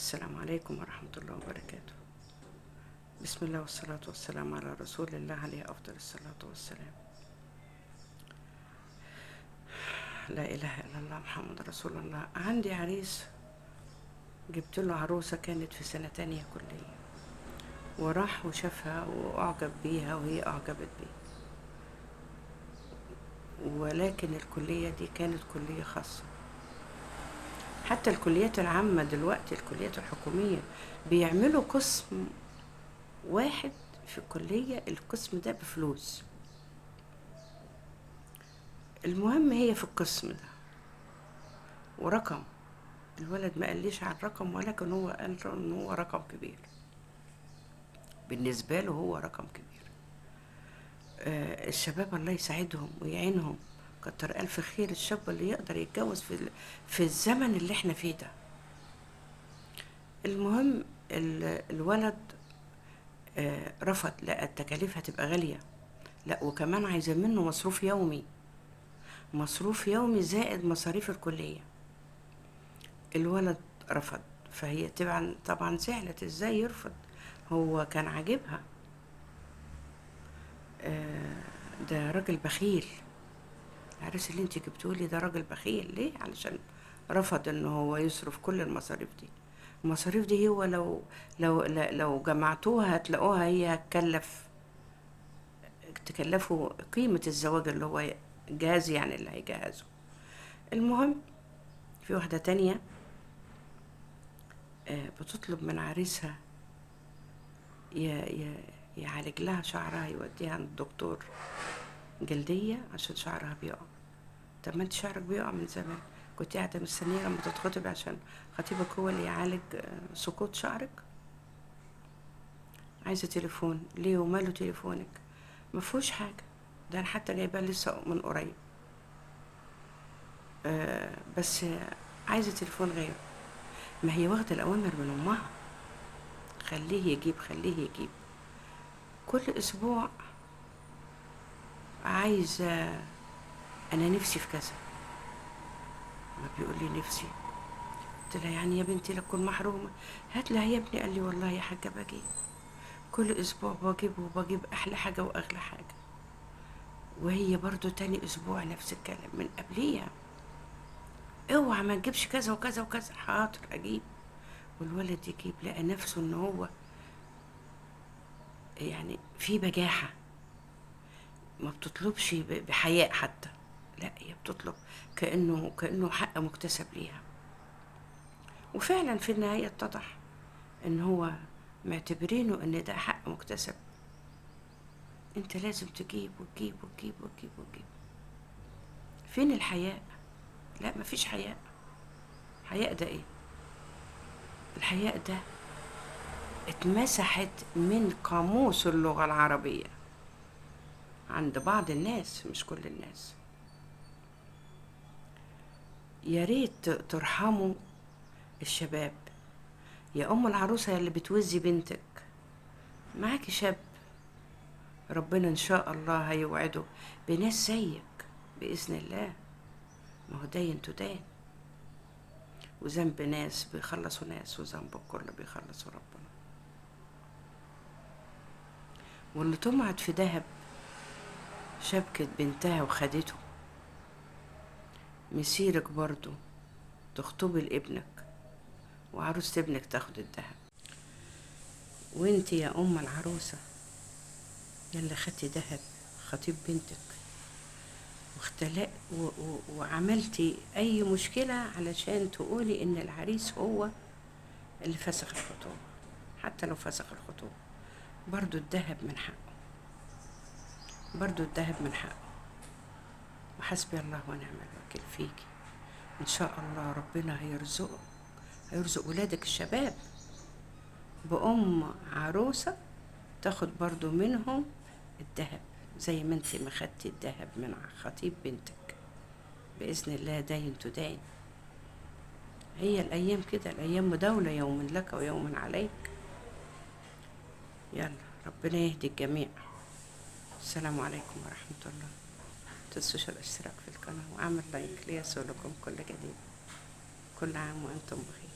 السلام عليكم ورحمة الله وبركاته. بسم الله والصلاة والسلام على رسول الله عليه أفضل الصلاة والسلام. لا إله إلا الله محمد رسول الله. عندي عريس، جبت له عروسة كانت في سنة تانية كلية، وراح وشافها وأعجب بيها وهي أعجبت بيه، ولكن الكلية دي كانت كلية خاصة. حتى الكليات العامة دلوقتي، الكليات الحكومية بيعملوا قسم واحد في الكلية، القسم ده بفلوس. المهم هي في القسم ده ورقم، الولد ما قاليش على الرقم، ولكن هو قال ان هو رقم كبير بالنسبة له، هو رقم كبير. الشباب الله يساعدهم ويعينهم، كتر ألف خير الشاب اللي يقدر يتجوز في الزمن اللي احنا فيه ده. المهم الولد رفض، لا التكاليف هتبقى غالية، لا وكمان عايزة منه مصروف يومي، مصروف يومي زائد مصاريف الكلية. الولد رفض، فهي طبعا زعلت، ازاي يرفض، هو كان عاجبها. ده راجل بخيل، العريس اللي انت جبتولي ده راجل بخيل. ليه؟ علشان رفض ان هو يصرف كل المصاريف دي. المصاريف دي هو لو جمعتوها هتلاقوها هي تكلفوا قيمة الزواج اللي هو جاهز، يعني اللي هيجهزه. المهم في واحدة تانية بتطلب من عريسها يعالج لها شعرها، يوديها عند الدكتور جلدية عشان شعرها بيقع. طب ما انت شعرك بيقع من زمان، كنت قاعدة مستنية لما تتخطبي عشان خطيبك هو اللي يعالج سقوط شعرك؟ عايزة تليفون ليه؟ وماله تليفونك؟ مفهوش حاجة، ده انا حتى جايباه لسه من قريب، بس عايزة تليفون غيره. ما هي واخدة الأوامر من أمها، خليه يجيب خليه يجيب. كل أسبوع عايزة، أنا نفسي في كذا، ما بيقول لي نفسي. قلت لها يعني يا بنتي لكن محرومة؟ هات لها يا ابني. قال لي والله يا حاجة بجيب كل أسبوع، بجيب أحلى حاجة وأغلى حاجة. وهي برضو تاني أسبوع نفس الكلام من قبليها، اوعى ما تجيبش كذا وكذا وكذا. حاضر أجيب. والولد يجيب، لقى نفسه إن هو يعني في بجاحة، ما بتطلبش بحياء حتى، لا هي بتطلب كأنه حق مكتسب ليها. وفعلا في النهاية اتضح ان هو معتبرينه ان ده حق مكتسب، انت لازم تجيب وتجيب وتجيب وتجيب وتجيب. فين الحياء؟ لا مفيش حياء. حياء ده ايه؟ الحياء ده اتمسحت من قاموس اللغة العربية عند بعض الناس، مش كل الناس. يا ريت ترحموا الشباب. يا ام العروسة اللي بتوزي بنتك، معاكي شاب ربنا ان شاء الله هيوعده بناس زيك باذن الله، ما هو داين تدان، وذنب ناس بيخلصوا ناس، وذنب الكل بيخلصوا ربنا. واللي طمعت في دهب شبكت بنتها وخدته، مسيرك برضو تخطبي لابنك وعروسة ابنك تاخد الدهب. وانت يا ام العروسة يلا خدتي دهب خطيب بنتك وعملتي اي مشكلة علشان تقولي ان العريس هو اللي فسخ الخطوبة، حتى لو فسخ الخطوبة برضو الذهب من حقه، برضو الذهب من حقه. وحسبي الله ونعم الوكيل فيكي. ان شاء الله ربنا هيرزق ولادك الشباب بأم عروسة تاخد برضو منهم الذهب، زي ما انت ما خدتي الذهب من خطيب بنتك بإذن الله داين تداين. هي الأيام كده، الأيام مداولة، يوم لك ويوم عليك. يلا ربنا يهدي الجميع. السلام عليكم ورحمة الله. متنسوش الاشتراك في القناة وأعمل لايك ليصلكم كل جديد. كل عام وأنتم بخير.